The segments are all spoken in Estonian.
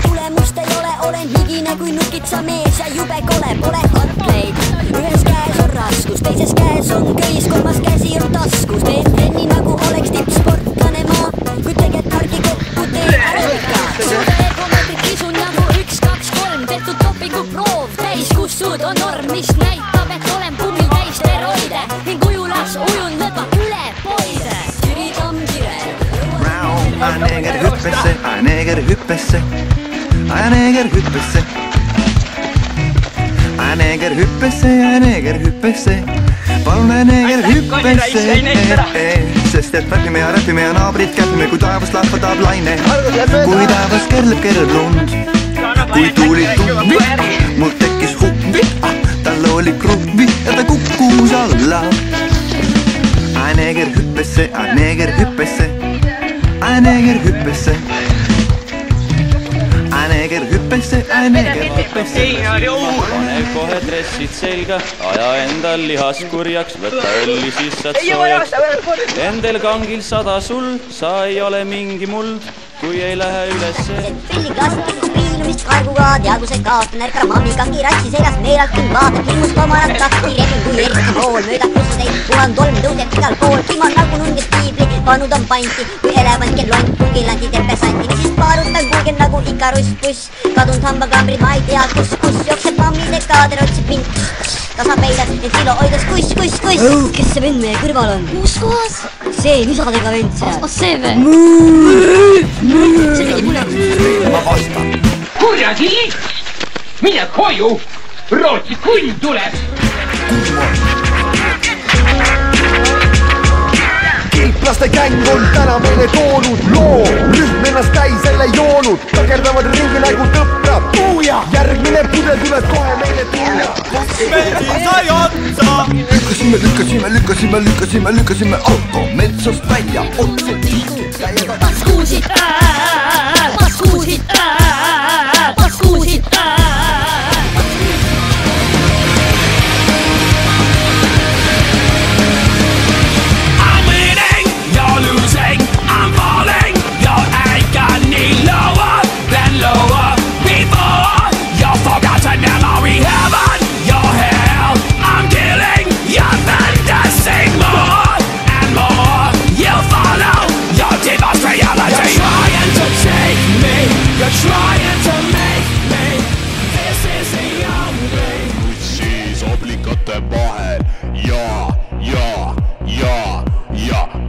Tulemust ei ole, olen higine kui nukitsa mees ja jube kole, pole katleid. Ühes käes on raskus, teises käes on köis, kolmas käsi on taskus. Teen trenni nagu oleks tippsportlane ma, kui teged targi kokku teen arukat. Suude ergomeetrit kisun nagu 1, 2, 3, tehtud dopinguproov täis, kus suud on norm, mis näitab, et olen pummil täis steroide ning ujulas ujun lõdva üle poide. Kiritam kirel. Neger hyppesse, neger hyppesse, neger hyppesse, neger hyppesse, neger hyppesse, palun neger hyppesse, sest et räpime ja naabrid käpime, kui taevast lahvatab laine, kui taevas kerleb lund, kui tuuli tundbi, mul tekkis huppi, tal oli kruppi ja ta kukkus alla. Neger hyppesse, neger hyppesse, neger hyppesse, neger hyppesse, neger hyppesse. Pane kohe dressid selga, aja endal lihas kurjaks, võta õlli siis saad soojaks. Endel kangil 100 sul, sa ei ole mingi muld, kui ei lähe ülesse. Pilliklaasid tikku piilumist karguga, teadvused kaotan ärkara mammi kangi ratsi seljas meelalt küll vaatab hirmus komarat takki, repin kui eriti pool, mööda kussuteid, puhan tolm tõuseb igal pool, ilman nagu nunges piibli, pannud on panti, kui elevant kell lont, kungilandi terpesanti, siis paarutan kulgen nagu Ikarus buss, kadunud hambakambrid, ma ei tea kus, jookseb mammide kaader, otsib mind, tasapeilad, et kilo oidas kuss. Kes see vend meie kõrval on? Kus kohas? See lisadega vend seal. Kas see või? See tegi mulle. Ma vastan. Kurjagi liks! Mine koju! Rootsi kunn tuleb! Kilplaste gäng on täna meile toonud loo, rühm ennast täis jälle joonud, takerdavad ringi nagu tõprad. Järgmine pudel tuleb kohe meile tulla. Meil siin sai otsa. Lükkasime auto metsast välja, otse tiiki täiega. Paskuusid, paskuusid, paskuusid.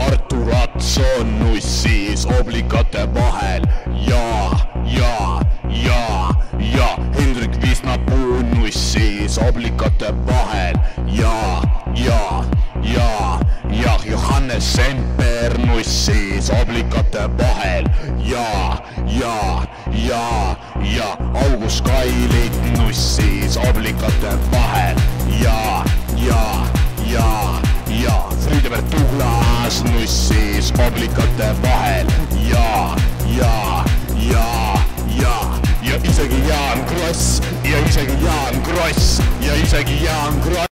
Artur Ats on nussis oblikate vahel ja Hendrik Visnapuu nussis oblikate vahel ja Johannes Semper nussis oblikate vahel ja August Kailit nussis oblikate vahel ja Friedebert Tuglas nussis oblikate vahel ja isegi Jaan Kross ja isegi Jaan Kross ja isegi Jaan Kross